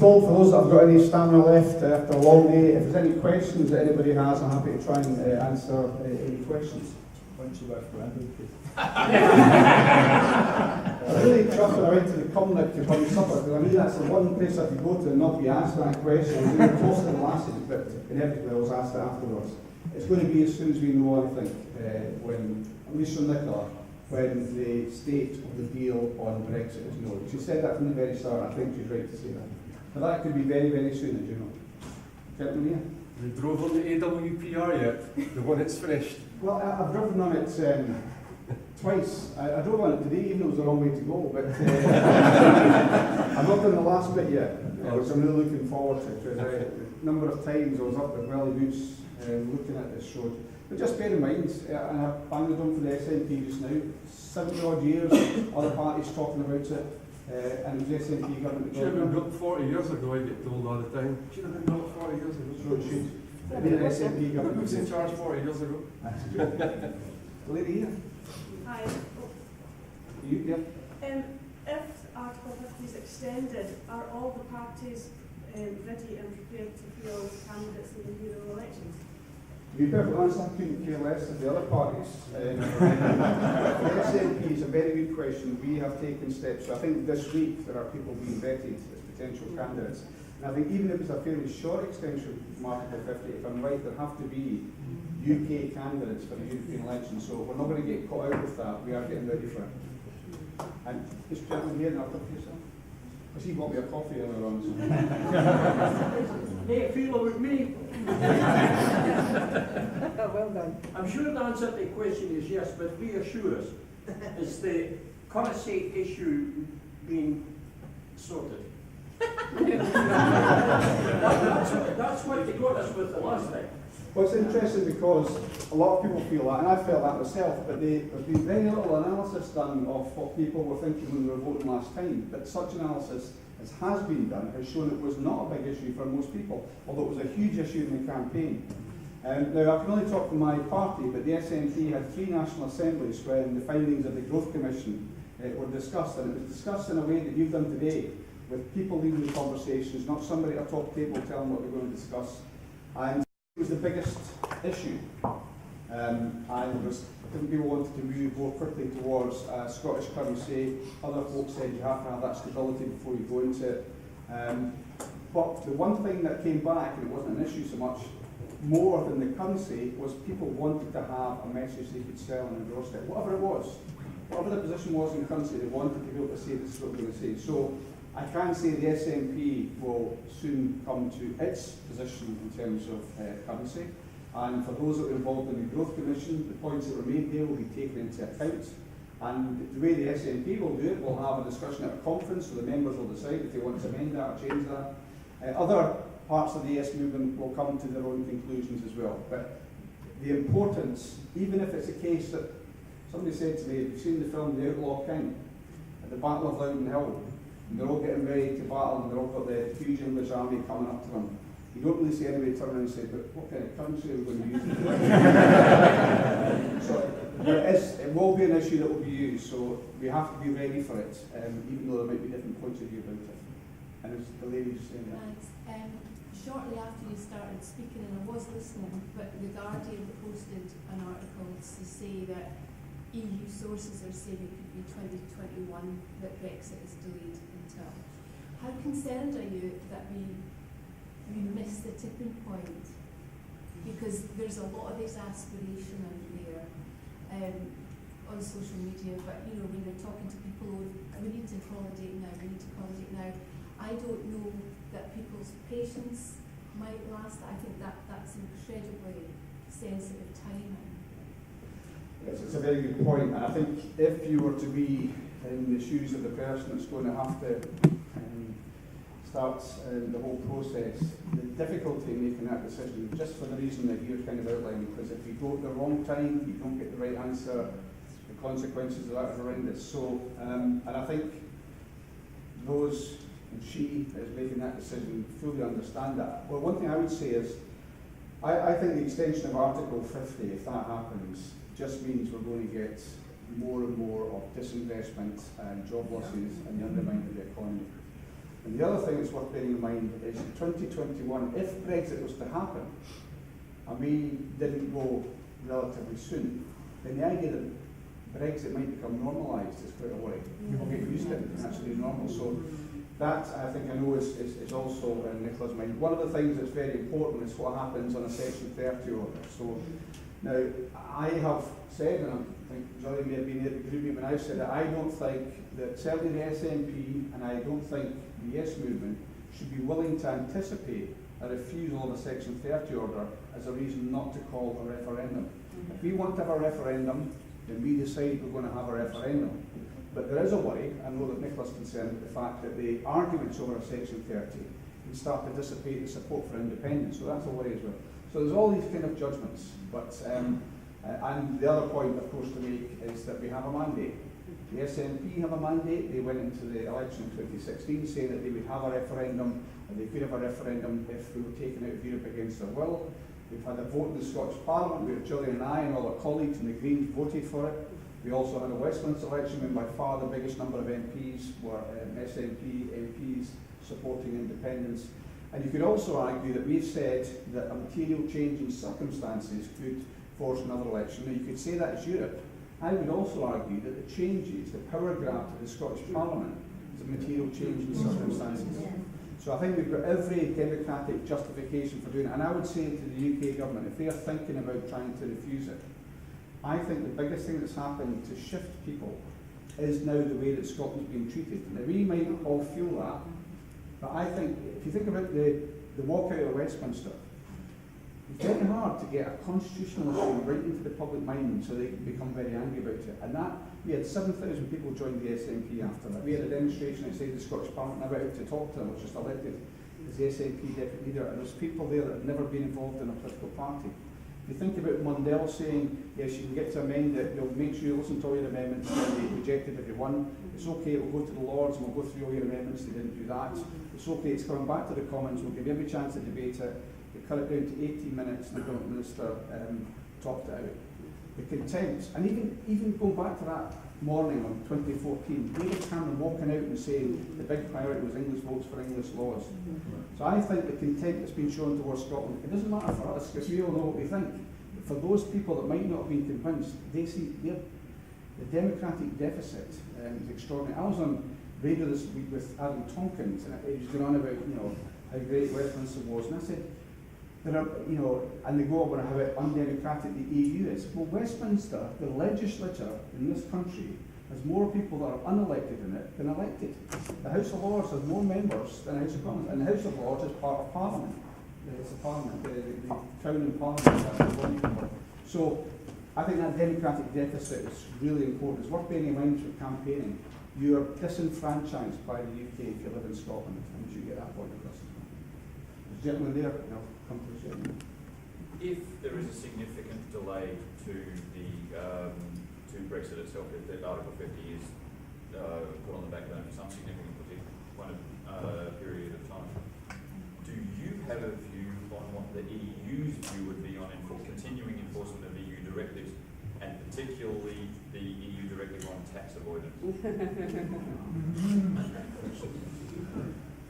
told, for those that have got any stamina left after a long day, if there's any questions that anybody has, I'm happy to try and answer any questions. Why don't you go for Andrew, please? I'm really chuffing I went to the Cumnock to buy supper, because I mean that's the one place I could go to and not be asked that question. I was really close to the last, but inevitably I was asked it afterwards. It's going to be as soon as we know, I think, when, at least from Nicola, when the state of the deal on Brexit is known. She said that from the very start. I think she's right to say that. But that could be very, very soon, as you know. Gentlemen here. You drove on the AWPR yet? The one that's finished? Well, I've driven on it twice. I drove on it today, even though it was the wrong way to go. But I've not done the last bit yet, which I'm really looking forward to. Because a number of times I was up with Welly Boots looking at this road. But just bear in mind, and I've banged on for the SNP just now, 70 odd years, other parties talking about it, and it was the SNP government. Should have been built 40 years ago, I get told all the time. Should have been built 40 years ago. So it should. I mean, an SNP government. Who was in charge 40 years ago? That's good. The lady here. Hi. You, yeah. If Article 50 is extended, are all the parties ready and prepared to field candidates in the Euro elections? To be perfectly honest, I couldn't care less of the other parties. The SNP is a very good question. We have taken steps. So I think this week there are people being vetted as potential candidates. And I think even if it's a fairly short extension from Article 50, if I'm right, there have to be UK candidates for the European election. So we're not going to get caught out with that. We are getting ready for it. And this gentleman here, and I'll talk to yourself. Because he bought me a coffee earlier on. So. Hey, feel about me. Well done. I'm sure the answer to the question is yes, but reassure us. Is the currency issue being sorted? that's what they got us with the last time. Well, it's interesting because a lot of people feel that, and I felt that myself, but there's been very little analysis done of what people were thinking when they were voting last time. But such analysis as has been done has shown it was not a big issue for most people, although it was a huge issue in the campaign. Now, I can only talk for my party, but the SNP had 3 national assemblies when the findings of the Growth Commission were discussed, and it was discussed in a way that you've done today, with people leading the conversations, not somebody at a top table telling what we're going to discuss. And it was the biggest issue, and people wanted to move more quickly towards Scottish currency. Other folks said you have to have that stability before you go into it. But the one thing that came back, and it wasn't an issue so much, more than the currency, was people wanted to have a message they could sell on their doorstep, whatever it was. Whatever the position was in currency, they wanted to be able to say this is what we're going to say. So I can say the SNP will soon come to its position in terms of currency. And for those that were involved in the Growth Commission, the points that were made there will be taken into account. And the way the SNP will do it, we'll have a discussion at a conference, so the members will decide if they want to amend that or change that. Other parts of the yes movement will come to their own conclusions as well. But the importance, even if it's a case that somebody said to me, have you seen the film The Outlaw King? At the Battle of Loudon Hill, and they're all getting ready to battle, and they're all got the huge English army coming up to them. You don't really see anybody turn around and say, but what kind of currency are we going to use? So it will be an issue that will be used, so we have to be ready for it, even though there might be different points of view about it. And as the lady just saying that. Thanks. Shortly after you started speaking, and I was listening, but The Guardian posted an article to say that EU sources are saying it could be 2021 that Brexit is delayed until. How concerned are you that we miss the tipping point? Because there's a lot of exasperation out there on social media, but you know, when you're talking to people, we need to call a date now, we need to call a date now. I don't know that people's patience might last. I think that's incredibly sensitive timing. Yes, it's a very good point, and I think if you were to be in the shoes of the person that's going to have to start the whole process, the difficulty in making that decision, just for the reason that you're kind of outlining, because if you go at the wrong time, you don't get the right answer, the consequences of that are horrendous. So, and I think those, and she is making that decision, fully understand that. Well, one thing I would say is, I think the extension of Article 50, if that happens, just means we're going to get more and more of disinvestment and job losses and the undermining of the economy. And the other thing that's worth bearing in mind is in 2021, if Brexit was to happen, and we didn't go relatively soon, then the idea that Brexit might become normalised is quite a worry. People get used to it and actually normal. So that, I think, I know is also in Nicola's mind. One of the things that's very important is what happens on a Section 30 order. So now, I have said, and I think Johnny may have been at the group meeting, I've said that I don't think that certainly the SNP and I don't think the Yes movement should be willing to anticipate a refusal of a Section 30 order as a reason not to call a referendum. If we want to have a referendum, then we decide we're going to have a referendum. But there is a worry, I know that Nicola's concerned with the fact that the arguments over a Section 30 can start to dissipate the support for independence, so that's a worry as well. So there's all these kind of judgments, but and the other point, of course, to make is that we have a mandate. The SNP have a mandate. They went into the election in 2016 saying that they would have a referendum, and they could have a referendum if we were taken out of Europe against their will. We've had a vote in the Scottish Parliament where Gillian and I and all our colleagues and the Greens voted for it. We also had a Westminster election when by far the biggest number of MPs were SNP MPs supporting independence. And you could also argue that we've said that a material change in circumstances could force another election. Now you could say that is Europe. I would also argue that the changes, the power grab to the Scottish Parliament is a material change in circumstances. So I think we've got every democratic justification for doing it. And I would say to the UK government, if they are thinking about trying to refuse it, I think the biggest thing that's happened to shift people is now the way that Scotland's being treated. Now we might all feel that, but I think if you think about the walkout of Westminster, it's very hard to get a constitutional issue right into the public mind so they can become very angry about it. And that, we had 7,000 people join the SNP after that. We had a demonstration outside the Scottish Parliament, and I went out to talk to them, I was just elected as the SNP deputy leader, and there's people there that have never been involved in a political party. If you think about Mundell saying, yes, you can get to amend it, you'll make sure you listen to all your amendments, and they rejected every one. It's okay, we'll go to the Lords and we'll go through all your amendments, they didn't do that. It's okay, it's coming back to the Commons, we'll give you every chance to debate it. They cut it down to 18 minutes and the Government Minister topped it out. The contempt, and even going back to that morning on 2014, David Cameron walking out and saying the big priority was English votes for English laws. So I think the contempt that's been shown towards Scotland, it doesn't matter for us because we all know what we think. But for those people that might not have been convinced, they see the democratic deficit is extraordinary. I was on radio this week with Adam Tompkins and he was going on about how great Westminster was, and I said, there are, and they go over how undemocratic the EU is. Well, Westminster, the legislature in this country, has more people that are unelected in it than elected. The House of Lords has more members than the House of Commons, and the House of Lords is part of Parliament. It's a Parliament, the Crown and Parliament. So I think that democratic deficit is really important. It's worth bearing in mind for campaigning. You are disenfranchised by the UK if you live in Scotland, and you get that point across. There's a gentleman there. If there is a significant delay to the to Brexit itself, if the Article 50 is put on the back burner for some significant period of time, do you have a view on what the EU's view would be on continuing enforcement of EU directives, and particularly the EU directive on tax avoidance?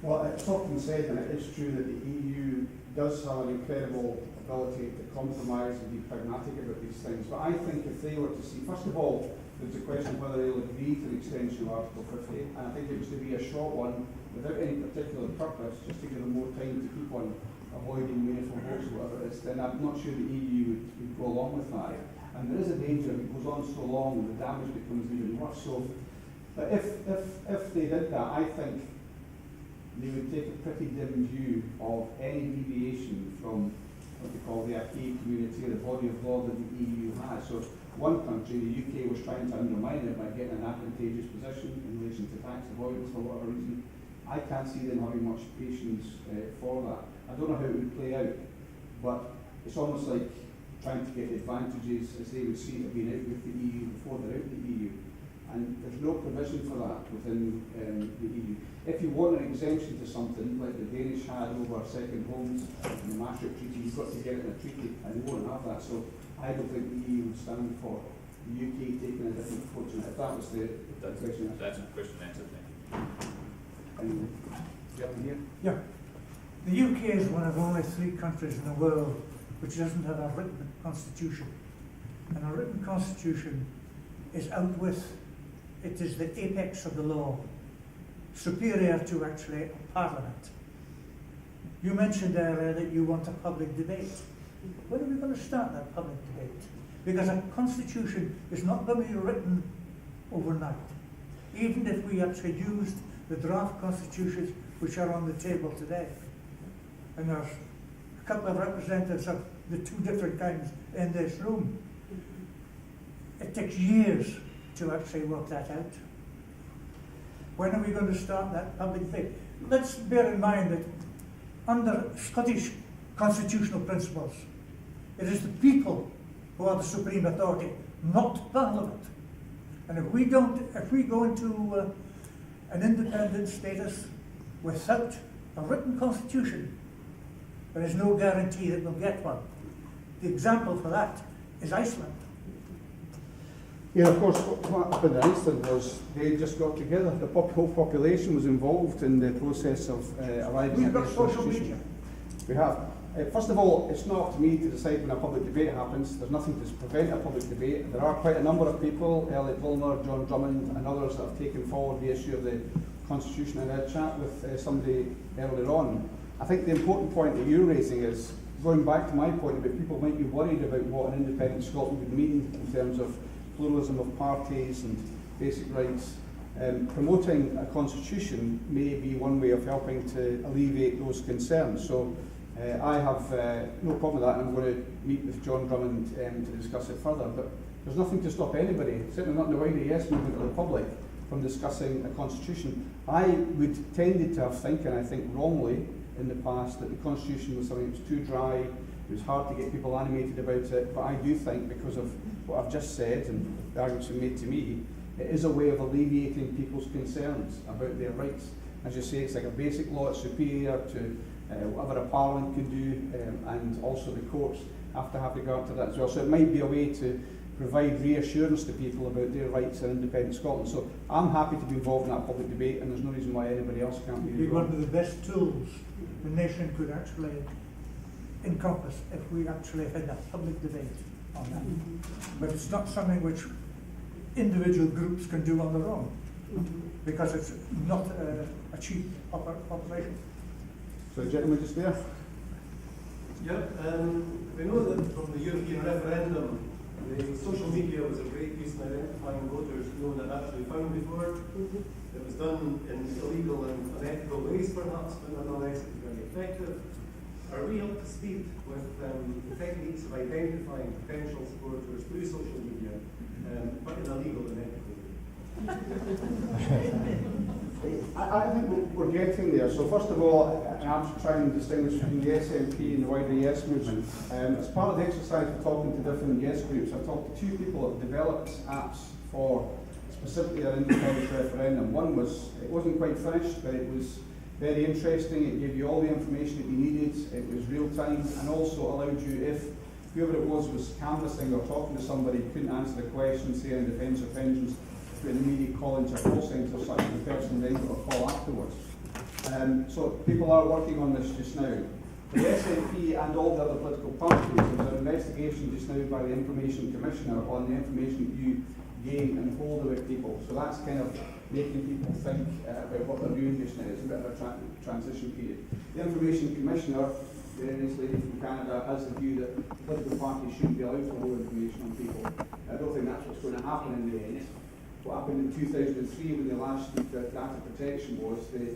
Well, it's often said, and it is true, that the EU does have an incredible ability to compromise and be pragmatic about these things. But I think if they were to see, first of all, there's a question of whether they'll agree to the extension of Article 50, and I think it was to be a short one without any particular purpose, just to give them more time to keep on avoiding meaningful votes or whatever it is, then I'm not sure the EU would go along with that. And there is a danger if it goes on so long, the damage becomes even worse. So, but if they did that, I think they would take a pretty dim view of any deviation from what they call the acquis community, the body of law that the EU has. So one country, the UK, was trying to undermine it by getting an advantageous position in relation to tax avoidance for whatever reason. I can't see them having much patience for that. I don't know how it would play out, but it's almost like trying to get the advantages as they would see it being out with the EU before they're out of the EU. And there's no provision for that within the EU. If you want an exemption to something, like the Danish had over second homes and the Maastricht Treaty, you've got to get it in a treaty, and they won't have that. So I don't think the EU would stand for the UK taking a different approach. And if that was the question. That's a question answered, thank you. Anyway. gentleman here. Yeah. The UK is one of only 3 countries in the world which doesn't have a written constitution. And a written constitution is out with, it is the apex of the law, superior to actually a parliament. You mentioned earlier that you want a public debate. When are we going to start that public debate? Because a constitution is not going to be written overnight. Even if we actually used the draft constitutions which are on the table today. And there's a couple of representatives of the 2 different kinds in this room. It takes years to actually work that out. When are we going to start that public debate? Let's bear in mind that under Scottish constitutional principles, it is the people who are the supreme authority, not Parliament. And if we go into an independent status without a written constitution, there is no guarantee that we'll get one. The example for that is Iceland. Yeah, of course, what happened in Iceland was they just got together. The whole population was involved in the process of arriving at We've got this social constitution. media. We have. First of all, it's not up to me to decide when a public debate happens. There's nothing to prevent a public debate. There are quite a number of people, Elliot Volner, John Drummond and others that have taken forward the issue of the constitution. And I had a chat with somebody earlier on. I think the important point that you're raising is, going back to my point about people might be worried about what an independent Scotland would mean in terms of pluralism of parties and basic rights. Promoting a constitution may be one way of helping to alleviate those concerns. So I have no problem with that, and I'm going to meet with John Drummond to discuss it further. But there's nothing to stop anybody, certainly not in the wider yes movement or the public, from discussing a constitution. I would tended to have thinking, I think wrongly, in the past, that the constitution was something that was too dry, it was hard to get people animated about it. But I do think, because of what I've just said and the arguments you made to me, it is a way of alleviating people's concerns about their rights. As you say, it's like a basic law, it's superior to whatever a parliament can do, and also the courts have to have regard to that as well. So it might be a way to provide reassurance to people about their rights in independent Scotland. So I'm happy to be involved in that public debate, and there's no reason why anybody else can't be It would be involved. one of the best tools the nation could actually encompass if we actually had a public debate on that. But it's not something which individual groups can do on their own, because it's not a cheap operation. So the gentleman just there. Yeah, we know that from the European referendum, the social media was a great piece in identifying voters no one had actually found before. It was done in illegal and unethical ways perhaps, but nonetheless it was very effective. Are we up to speed with the techniques of identifying potential supporters through social media, but in a legal and ethical way? I think we're getting there. So first of all, I'm trying to distinguish between the SNP and the wider Yes movement. As part of the exercise of talking to different Yes groups, I've talked to 2 people that have developed apps for specifically an independent referendum. One was, it wasn't quite finished, but it was very interesting. It gave you all the information that you needed. It was real time, and also allowed you, if whoever it was canvassing or talking to somebody, couldn't answer the question, say in defence of vengeance, put an immediate call into a call centre or such, and the person then got a call afterwards. So people are working on this just now. The SNP and all the other political parties, there's an investigation just now by the Information Commissioner on the information that you gain and hold about people. So that's kind of making people think about what they're doing just now. It's a bit of a transition period. The Information Commissioner, this lady from Canada, has the view that political parties shouldn't be allowed to hold information on people. I don't think that's what's going to happen in the end. What happened in 2003 when they last looked at data protection was they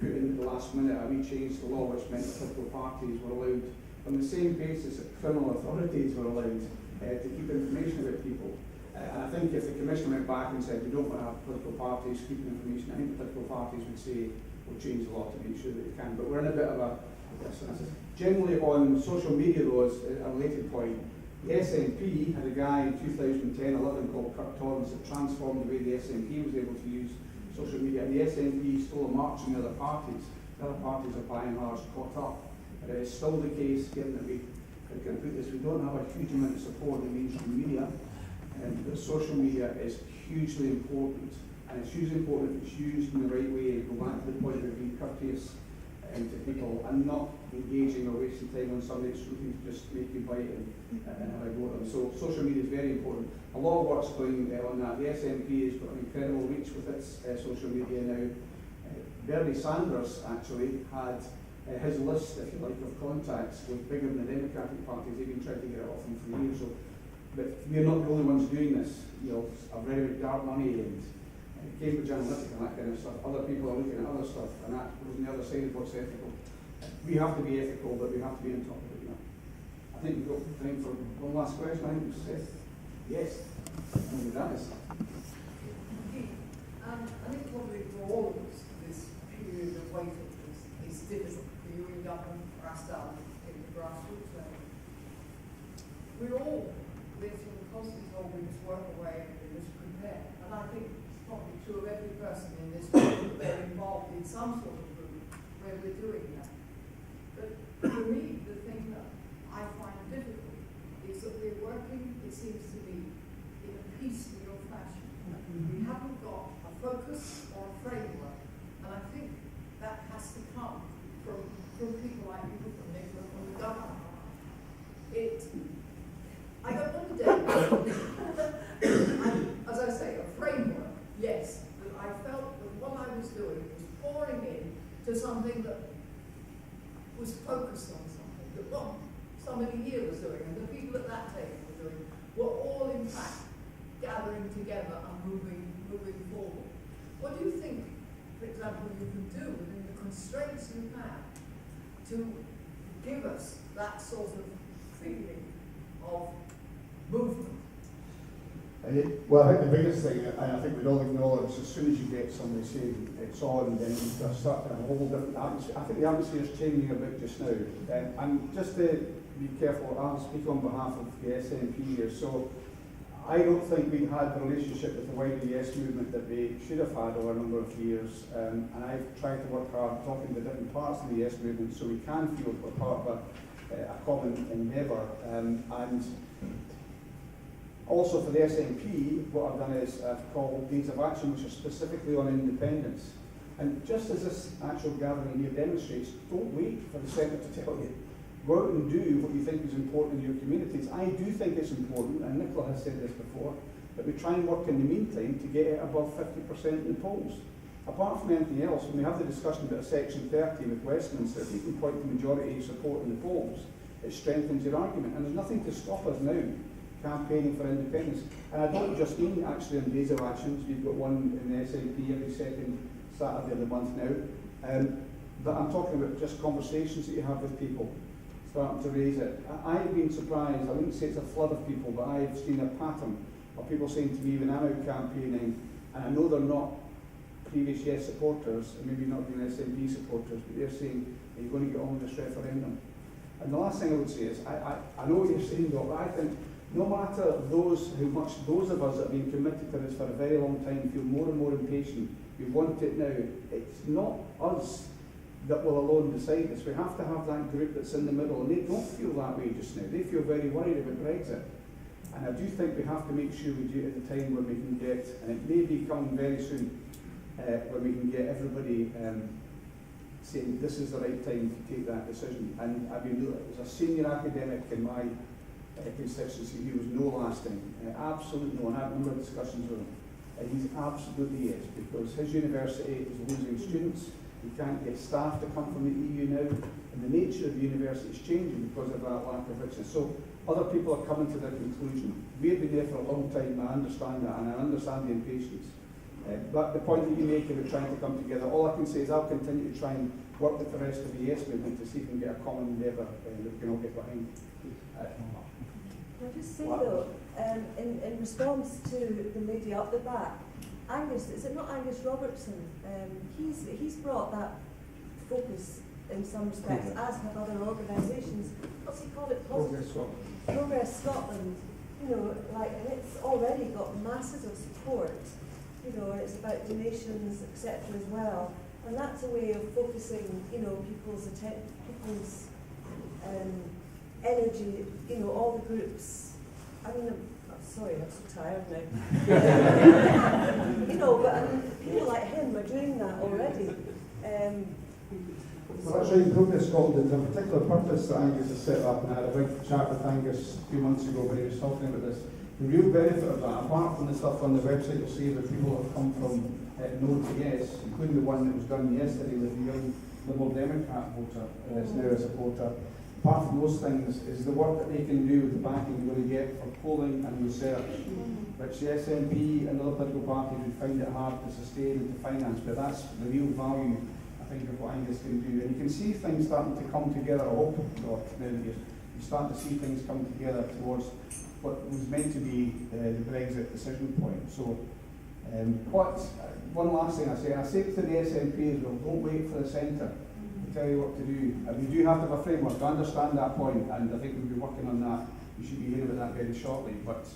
put in at the last minute a re-change the law, which meant that political parties were allowed, on the same basis that criminal authorities were allowed, to keep information about people. And I think if the Commissioner went back and said we don't want to have political parties keeping information, I think political parties would say we'll change the law to make sure that they can. But we're in a bit of a generally on social media though, is a related point. The SNP had a guy in 2010-11 called Kirk Torrance that transformed the way the SNP was able to use social media. And the SNP stole a march from the other parties. The other parties are by and large caught up. But it is still the case, given that we don't have a huge amount of support in mainstream media, and that social media is hugely important And it's hugely important if it's used in the right way, go back to the point of being courteous to people and not engaging or wasting time on somebody that's looking to just make you bite and have a go at them. So social media is very important. A lot of work's going on that. The SNP has got an incredible reach with its social media now. Bernie Sanders actually had his list, if you like, of contacts was bigger than the Democratic Party. They've been trying to get it off him for years. So, but we're not the only ones doing this. You know, a very dark money and Cambridge Analytica and that kind of stuff. Other people are looking at other stuff, and that goes on the other side of what's ethical. We have to be ethical, but we have to be on top of it. You know. I think we've got time for one last question. I think it's Seth. Yes. And that is. I think probably for all of us, this period of waiting is difficult for you in government, for us down in the grassroots level. We're all living constantly told we must work away and we must prepare. And I think it's probably true of every person in this group that they're involved in some sort of group where we're doing that. But for me, the thing that I find difficult is that we're working, it seems to me, in a piecemeal fashion. We haven't got a focus or a framework, and I think that has to come from people like you, from Nicola, from the government. I don't want to as I say, a framework, yes, but I felt that what I was doing was pouring in to something that was focused on something that what somebody here was doing and the people at that table were doing were all in fact gathering together and moving forward. What do you think, for example, you can do within the constraints you have to give us that sort of feeling of movement? Well, I think the biggest thing, and I think we'd all acknowledge, as soon as you get somebody saying it's on, then you start in a whole different atmosphere. I think the atmosphere is changing a bit just now. And just to be careful, I'll speak on behalf of the SNP here. So I don't think we've had the relationship with the wider yes movement that we should have had over a number of years. And I've tried to work hard talking to different parts of the yes movement so we can feel we're part of a common endeavour. And also for the SNP, what I've done is I've called days of action which are specifically on independence. And just as this actual gathering here demonstrates, don't wait for the Senate to tell you. Go out and do what you think is important in your communities. I do think it's important, and Nicola has said this before, that we try and work in the meantime to get it above 50% in the polls. Apart from anything else, when we have the discussion about Section 30 with Westminster, if you can point to majority support in the polls, it strengthens your argument. And there's nothing to stop us now campaigning for independence. And I don't just mean actually on days of actions. We've got one in the SNP every second Saturday of the month now. But I'm talking about just conversations that you have with people, starting to raise it. I've been surprised, I wouldn't say it's a flood of people, but I've seen a pattern of people saying to me when I'm out campaigning, and I know they're not previous yes supporters, and maybe not even SNP supporters, but they're saying, are you going to get on with this referendum? And the last thing I would say is, I know what you're saying, Doc, but I think no matter those of us that have been committed to this for a very long time feel more and more impatient, we want it now. It's not us that will alone decide this. We have to have that group that's in the middle, and they don't feel that way just now. They feel very worried about Brexit. And I do think we have to make sure we do it at the time when we can get, and it may be coming very soon, when we can get everybody saying this is the right time to take that decision. And I mean, as a senior academic in my constituency, he was no last time, absolutely no. And I had a number of discussions with him. And he's absolutely yes, because his university is losing students. You can't get staff to come from the EU now, and the nature of the university is changing because of that lack of richness. So other people are coming to their conclusion. We've been there for a long time, and I understand that, and I understand the impatience. But the point that you make about trying to come together, all I can say is I'll continue to try and work with the rest of the yes movement to see if we can get a common endeavour that we can all get behind. Can I just say though, in response to the lady up the back, Angus, is it not Angus Robertson? He's brought that focus in some respects, as have other organisations. What's he called it? Progress Scotland. You know, like, and it's already got masses of support. You know, and it's about donations, etc. as well. And that's a way of focusing, you know, people's energy, you know, all the groups. I mean, I'm sorry, I'm so tired now. You know, but already. Well, that's right, in Progress Scotland, there's a particular purpose that Angus has set up, and I had a big chat with Angus a few months ago when he was talking about this. The real benefit of that, apart from the stuff on the website, you'll see that people have come from no to yes, including the one that was done yesterday with the young Liberal Democrat voter that's now a supporter. Apart from those things is the work that they can do with the backing you're going to get for polling and research, which the SNP and other political parties would find it hard to sustain and to finance, but that's the real value, I think, of what Angus can do. And you can see things starting to come together, I hope, now that you start to see things come together towards what was meant to be the Brexit decision point. So, one last thing I say to the SNP is, well, don't wait for the centre to tell you what to do. We do have to have a framework. I understand that point, and I think we'll be working on that. We should be hearing about that very shortly, but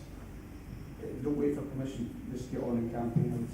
don't wait for permission. Just get on and campaign.